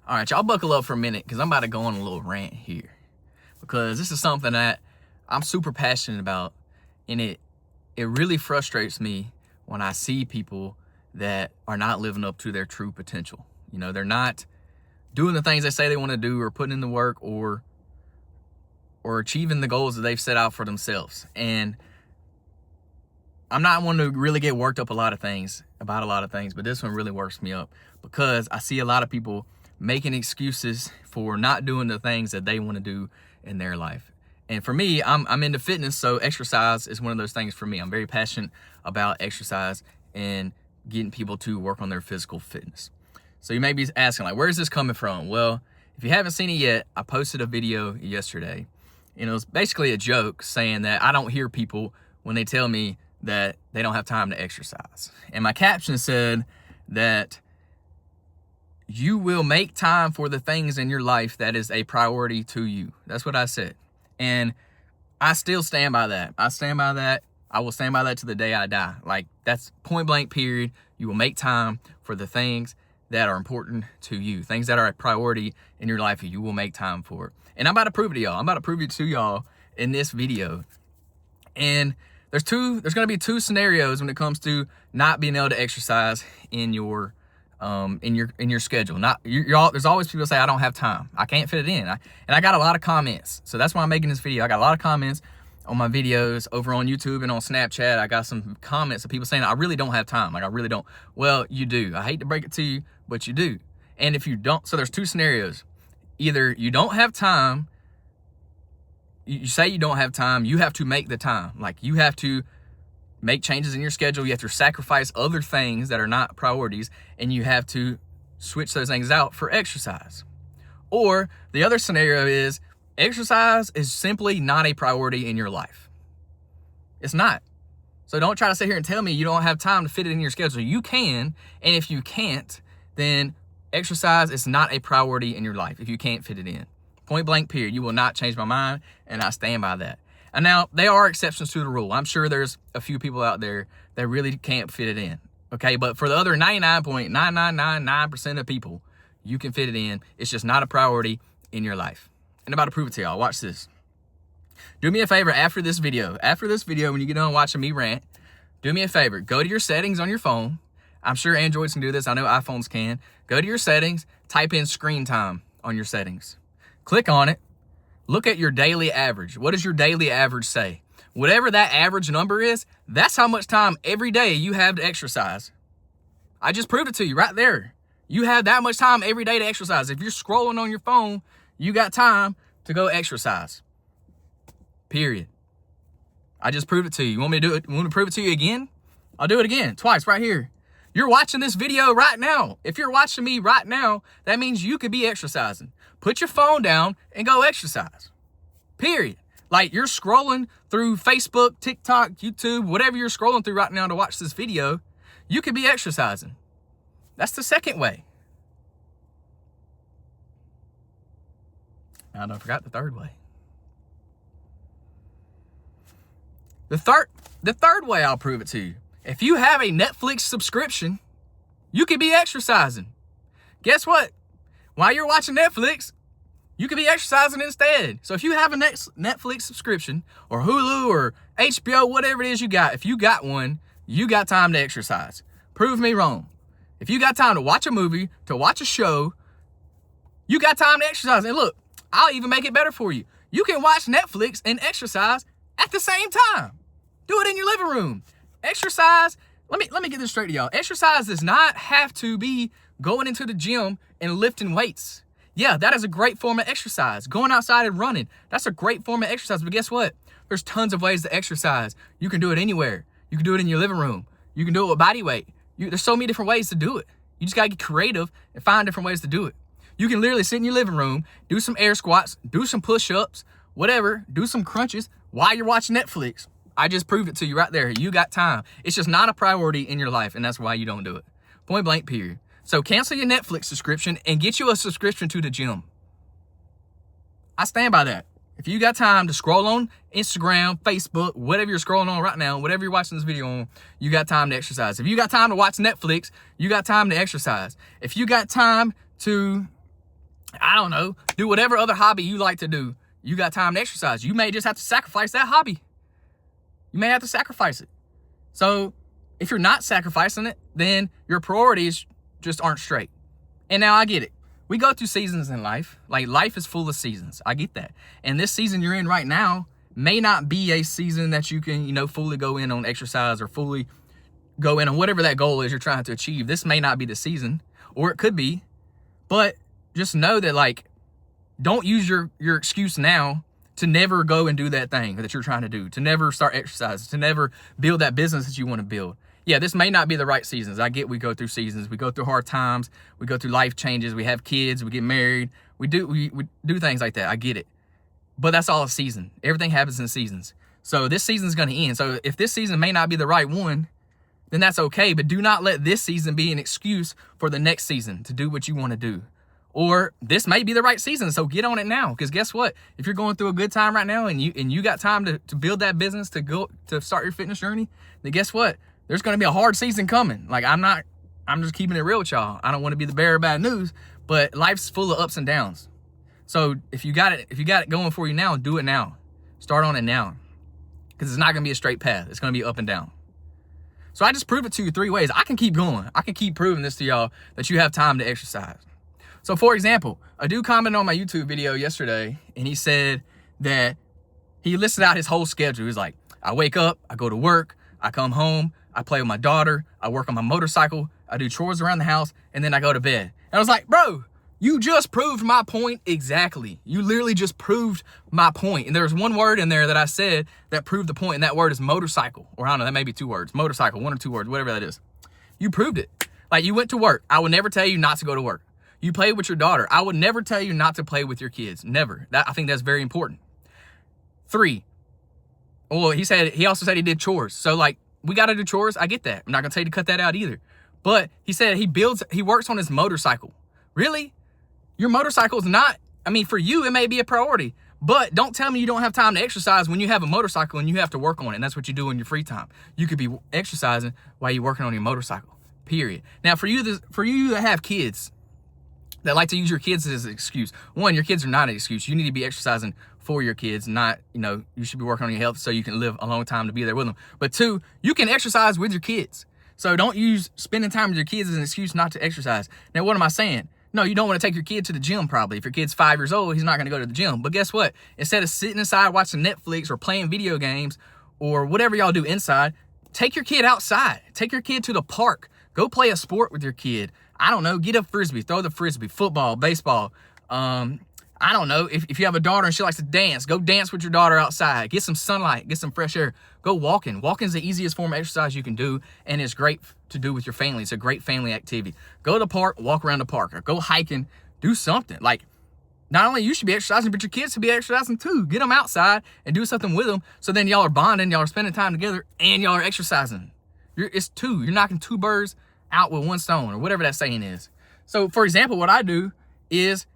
All right, y'all buckle up for a minute because I'm about to go on a little rant here, because this is something that I'm super passionate about, and it really frustrates me when I see people that are not living up to their true potential. You know, they're not doing the things they say they want to do, or putting in the work, or achieving the goals that they've set out for themselves. And I'm not one to really get worked up about a lot of things, but this one really works me up because I see a lot of people making excuses for not doing the things that they want to do in their life. And for me, I'm into fitness, so exercise is one of those things for me. I'm very passionate about exercise and getting people to work on their physical fitness. So you may be asking, like, where's this coming from? Well, if you haven't seen it yet, I posted a video yesterday, and it was basically a joke saying that I don't hear people when they tell me that they don't have time to exercise. And my caption said that you will make time for the things in your life that is a priority to you. That's what I said. And I still stand by that. I stand by that. I will stand by that to the day I die. Like, that's point blank period. You will make time for the things that are important to you. Things that are a priority in your life, you will make time for it. And I'm about to prove it to y'all. I'm about to prove it to y'all in this video. And there's going to be two scenarios when it comes to not being able to exercise in your schedule. There's always people say, I don't have time. I can't fit it in. And I got a lot of comments. So that's why I'm making this video. I got a lot of comments on my videos over on YouTube and on Snapchat. I got some comments of people saying, I really don't have time. Like, I really don't. Well, you do. I hate to break it to you, but you do. And if you don't, so there's two scenarios. Either you don't have time, you say you don't have time, you have to make the time. Like, you have to make changes in your schedule. You have to sacrifice other things that are not priorities, and you have to switch those things out for exercise. Or the other scenario is exercise is simply not a priority in your life. It's not. So don't try to sit here and tell me you don't have time to fit it in your schedule. You can, and if you can't, then exercise is not a priority in your life if you can't fit it in. Point blank period. You will not change my mind, and I stand by that. And now, there are exceptions to the rule. I'm sure there's a few people out there that really can't fit it in, okay? But for the other 99.9999% of people, you can fit it in. It's just not a priority in your life. And I'm about to prove it to y'all. Watch this. Do me a favor after this video. After this video, when you get done watching me rant, do me a favor. Go to your settings on your phone. I'm sure Androids can do this. I know iPhones can. Go to your settings. Type in screen time on your settings. Click on it. Look at your daily average. What does your daily average say? Whatever that average number is, that's how much time every day you have to exercise. I just proved it to you right there. You have that much time every day to exercise. If you're scrolling on your phone, you got time to go exercise. Period. I just proved it to you. You want me to do it? You want me to prove it to you again? I'll do it again, twice, right here. You're watching this video right now. If you're watching me right now, that means you could be exercising. Put your phone down and go exercise. Period. Like, you're scrolling through Facebook, TikTok, YouTube, whatever you're scrolling through right now to watch this video, you could be exercising. That's the second way. I forgot the third way. The third way I'll prove it to you. If you have a Netflix subscription, you could be exercising. Guess what? While you're watching Netflix, you could be exercising instead. So if you have a Netflix subscription or Hulu or HBO, whatever it is you got, if you got one, you got time to exercise. Prove me wrong. If you got time to watch a movie, to watch a show, you got time to exercise. And look, I'll even make it better for you. You can watch Netflix and exercise at the same time. Do it in your living room. Exercise, let me get this straight to y'all. Exercise does not have to be going into the gym and lifting weights. Yeah, that is a great form of exercise. Going outside and running, that's a great form of exercise. But guess what? There's tons of ways to exercise. You can do it anywhere. You can do it in your living room. You can do it with body weight. There's so many different ways to do it. You just gotta get creative and find different ways to do it. You can literally sit in your living room, do some air squats, do some push-ups, whatever, do some crunches while you're watching Netflix. I just proved it to you right there. You got time. It's just not a priority in your life, and that's why you don't do it. Point blank, period. So cancel your Netflix subscription and get you a subscription to the gym. I stand by that. If you got time to scroll on Instagram, Facebook, whatever you're scrolling on right now, whatever you're watching this video on, you got time to exercise. If you got time to watch Netflix, you got time to exercise. If you got time to I don't know, do whatever other hobby you like to do. You got time to exercise. You may just have to sacrifice that hobby. You may have to sacrifice it. So if you're not sacrificing it, then your priorities just aren't straight. And now I get it. We go through seasons in life. Like, life is full of seasons. I get that. And this season you're in right now may not be a season that you can, fully go in on exercise or fully go in on whatever that goal is you're trying to achieve. This may not be the season, or it could be. But just know that, like, don't use your excuse now to never go and do that thing that you're trying to do, to never start exercising, to never build that business that you want to build. Yeah, this may not be the right seasons. I get we go through seasons. We go through hard times. We go through life changes. We have kids. We get married. We do things like that. I get it. But that's all a season. Everything happens in seasons. So this season's going to end. So if this season may not be the right one, then that's okay. But do not let this season be an excuse for the next season to do what you want to do. Or this may be the right season, so get on it now. Because guess what? If you're going through a good time right now and you got time to build that business, to start your fitness journey, then guess what? There's going to be a hard season coming. Like, I'm just keeping it real with y'all. I don't want to be the bearer of bad news, but life's full of ups and downs. So if you got it going for you now, do it now. Start on it now. Because it's not going to be a straight path. It's going to be up and down. So I just proved it to you 3 ways. I can keep going. I can keep proving this to y'all that you have time to exercise. So for example, a dude commented on my YouTube video yesterday, and he said that he listed out his whole schedule. He's like, I wake up, I go to work, I come home, I play with my daughter, I work on my motorcycle, I do chores around the house, and then I go to bed. And I was like, bro, you just proved my point exactly. You literally just proved my point. And there's one word in there that I said that proved the point, and that word is motorcycle. Or I don't know, that may be 2 words. Motorcycle, 1 or 2 words, whatever that is. You proved it. Like, you went to work. I would never tell you not to go to work. You played with your daughter. I would never tell you not to play with your kids. Never. I think that's very important. 3. Well, he also said he did chores. So, like, we got to do chores. I get that. I'm not going to tell you to cut that out either. But he said he works on his motorcycle. Really? Your motorcycle is not, for you, it may be a priority. But don't tell me you don't have time to exercise when you have a motorcycle and you have to work on it. And that's what you do in your free time. You could be exercising while you're working on your motorcycle. Period. Now, for you that have kids that like to use your kids as an excuse. 1, your kids are not an excuse. You need to be exercising for your kids, not, you should be working on your health so you can live a long time to be there with them. But 2, you can exercise with your kids. So don't use spending time with your kids as an excuse not to exercise. Now, what am I saying? No, you don't want to take your kid to the gym probably. If your kid's 5 years old, he's not going to go to the gym. But guess what? Instead of sitting inside watching Netflix or playing video games or whatever y'all do inside, take your kid outside. Take your kid to the park. Go play a sport with your kid. I don't know, get a frisbee, throw the frisbee, football, baseball. I don't know, if you have a daughter and she likes to dance, go dance with your daughter outside. Get some sunlight, get some fresh air. Go walking. Walking is the easiest form of exercise you can do, and it's great to do with your family. It's a great family activity. Go to the park, walk around the park, or go hiking, do something. Like, not only you should be exercising, but your kids should be exercising too. Get them outside and do something with them, so then y'all are bonding, y'all are spending time together, and y'all are exercising. It's 2. You're knocking 2 birds out with 1 stone, or whatever that saying is. So, for example, what I do is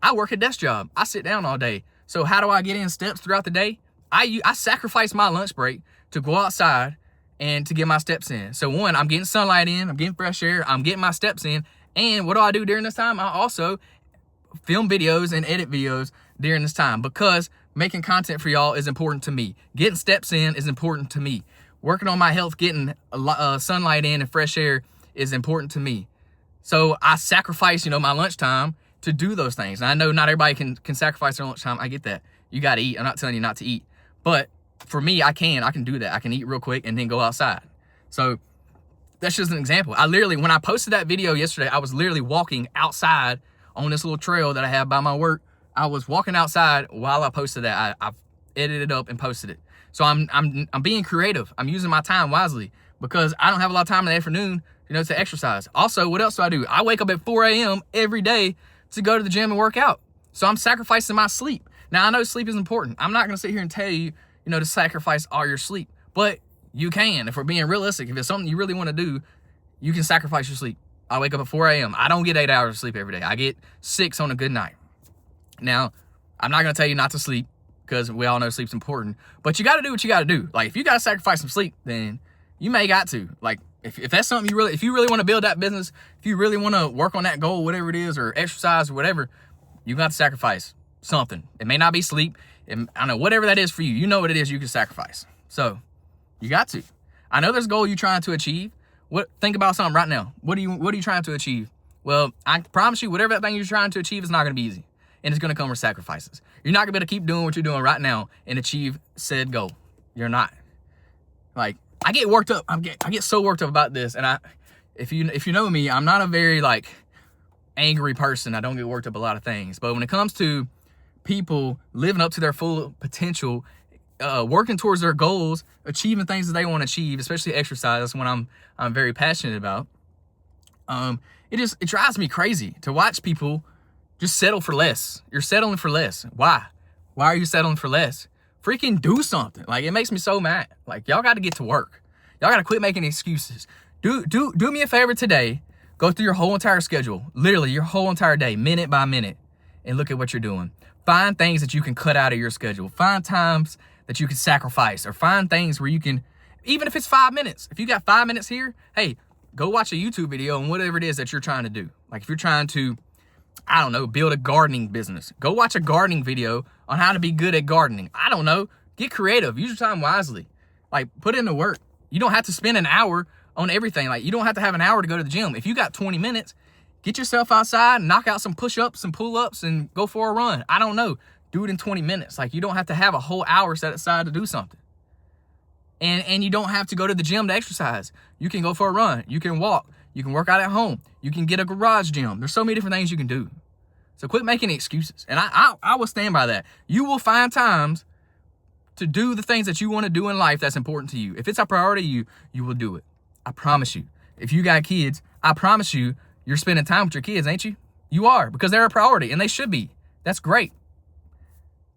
I work a desk job. I sit down all day. So how do I get in steps throughout the day? I sacrifice my lunch break to go outside and to get my steps in. So 1, I'm getting sunlight in, I'm getting fresh air, I'm getting my steps in. And what do I do during this time? I also film videos and edit videos during this time, because making content for y'all is important to me. Getting steps in is important to me. Working on my health, getting sunlight in and fresh air is important to me. So I sacrifice, my lunchtime to do those things. And I know not everybody can sacrifice their lunchtime. I get that. You got to eat. I'm not telling you not to eat. But for me, I can do that. I can eat real quick and then go outside. So that's just an example. When I posted that video yesterday, I was literally walking outside on this little trail that I have by my work. I was walking outside while I posted that. I've edited it up and posted it. So I'm being creative. I'm using my time wisely, because I don't have a lot of time in the afternoon, to exercise. Also, what else do? I wake up at 4 a.m. every day to go to the gym and work out. So I'm sacrificing my sleep. Now, I know sleep is important. I'm not going to sit here and tell you, to sacrifice all your sleep. But you can. If we're being realistic, if it's something you really want to do, you can sacrifice your sleep. I wake up at 4 a.m. I don't get 8 hours of sleep every day. I get 6 on a good night. Now, I'm not going to tell you not to sleep, because we all know sleep's important. But you got to do what you got to do. Like, if you got to sacrifice some sleep, then you may got to. Like, if that's something if you really want to build that business, if you really want to work on that goal, whatever it is, or exercise or whatever, You're going to have to sacrifice something. It may not be sleep. I don't know, whatever that is for you. You know what it is you can sacrifice. So you got to. I know there's a goal you're trying to achieve. Think about something right now. What are you trying to achieve? Well, I promise you, whatever that thing you're trying to achieve is not going to be easy. And it's going to come with sacrifices. You're not going to be able to keep doing what you're doing right now and achieve said goal. You're not. Like, I get worked up. I get so worked up about this. And if you know me, I'm not a very like angry person. I don't get worked up a lot of things. But when it comes to people living up to their full potential, working towards their goals, achieving things that they want to achieve, especially exercise, that's what I'm very passionate about. It drives me crazy to watch people just settle for less. You're settling for less. Why? Why are you settling for less? Freaking do something. Like, it makes me so mad. Like, y'all got to get to work. Y'all got to quit making excuses. Do me a favor today. Go through your whole entire schedule, literally your whole entire day, minute by minute, and look at what you're doing. Find things that you can cut out of your schedule. Find times that you can sacrifice, or find things where you can, even if it's 5 minutes. If you got 5 minutes here, hey, go watch a YouTube video on whatever it is that you're trying to do. Like, if you're trying to, I don't know, build a gardening business, go watch a gardening video on how to be good at gardening. I don't know. Get creative. Use your time wisely. Like, put in the work. You don't have to spend an hour on everything. Like, you don't have to have an hour to go to the gym. If you got 20 minutes, get yourself outside, knock out some push-ups and pull-ups and go for a run. I don't know. Do it in 20 minutes. Like, you don't have to have a whole hour set aside to do something. And you don't have to go to the gym to exercise. You can go for a run. You can walk. You can work out at home. You can get a garage gym. There's so many different things you can do. So quit making excuses. And I will stand by that. You will find times to do the things that you want to do in life that's important to you. If it's a priority to you, you will do it. I promise you. If you got kids, I promise you, you're spending time with your kids, ain't you? You are, because they're a priority, and they should be. That's great.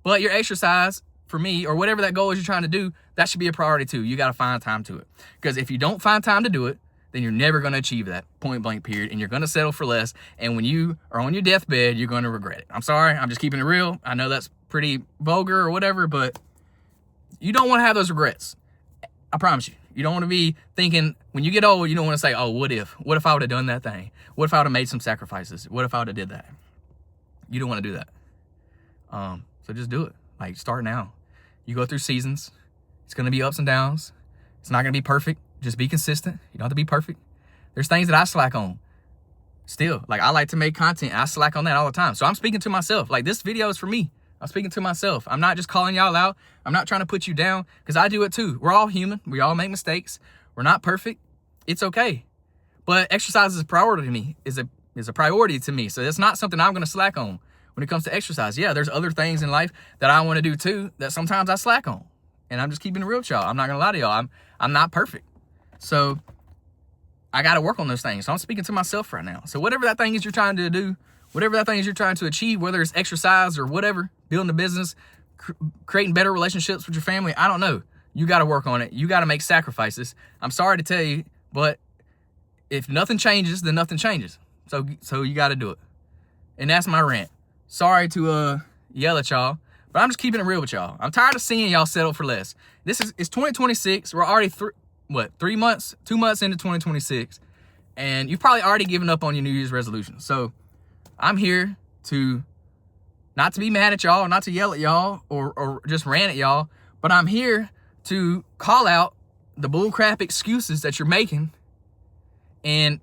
But your exercise, for me, or whatever that goal is you're trying to do, that should be a priority too. You got to find time to it. Because if you don't find time to do it, then you're never going to achieve that point blank period, and you're going to settle for less. And when you are on your deathbed, you're going to regret it. I'm sorry. I'm just keeping it real. I know that's pretty vulgar or whatever, but you don't want to have those regrets. I promise you. You don't want to be thinking, when you get old, you don't want to say, oh, what if? What if I would have done that thing? What if I would have made some sacrifices? What if I would have did that? You don't want to do that. So just do it. Like, start now. You go through seasons. It's going to be ups and downs. It's not going to be perfect. Just be consistent. You don't have to be perfect. There's things that I slack on. Still, like, I like to make content. I slack on that all the time. So I'm speaking to myself. Like, this video is for me. I'm speaking to myself. I'm not just calling y'all out. I'm not trying to put you down, because I do it too. We're all human. We all make mistakes. We're not perfect. It's okay. But exercise is a priority to me. Is a priority to me. So it's not something I'm going to slack on when it comes to exercise. Yeah, there's other things in life that I want to do too that sometimes I slack on. And I'm just keeping it real with y'all. I'm not going to lie to y'all. I'm not perfect. So I got to work on those things. So I'm speaking to myself right now. So whatever that thing is you're trying to do, whatever that thing is you're trying to achieve, whether it's exercise or whatever, building a business, creating better relationships with your family, I don't know. You got to work on it. You got to make sacrifices. I'm sorry to tell you, but if nothing changes, then nothing changes. So you got to do it. And that's my rant. Sorry to yell at y'all, but I'm just keeping it real with y'all. I'm tired of seeing y'all settle for less. It's 2026. We're already 2 months into 2026, and you've probably already given up on your New Year's resolution. So I'm here to not to be mad at y'all, not to yell at y'all or just rant at y'all, but I'm here to call out the bullcrap excuses that you're making and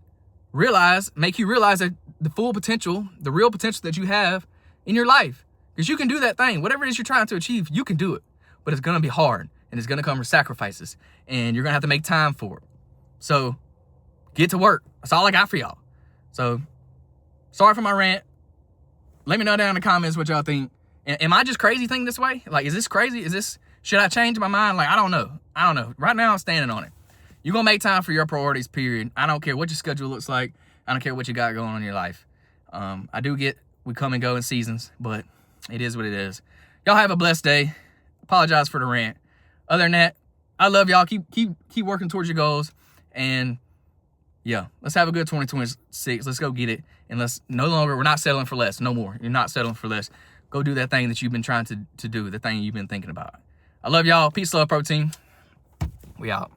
make you realize that the full potential, the real potential that you have in your life. Because you can do that thing. Whatever it is you're trying to achieve, you can do it. But it's going to be hard, and it's going to come with sacrifices, and you're going to have to make time for it. So get to work. That's all I got for y'all. So sorry for my rant. Let me know down in the comments what y'all think. Am I just crazy thinking this way? Like, is this crazy? Should I change my mind? Like, I don't know. Right now I'm standing on it. You're going to make time for your priorities, period. I don't care what your schedule looks like. I don't care what you got going on in your life. We come and go in seasons, but it is what it is. Y'all have a blessed day. Apologize for the rant. Other than that, I love y'all. Keep working towards your goals. And yeah, let's have a good 2026. Let's go get it. And we're not settling for less. No more. You're not settling for less. Go do that thing that you've been trying to do, the thing you've been thinking about. I love y'all. Peace, love, protein. We out.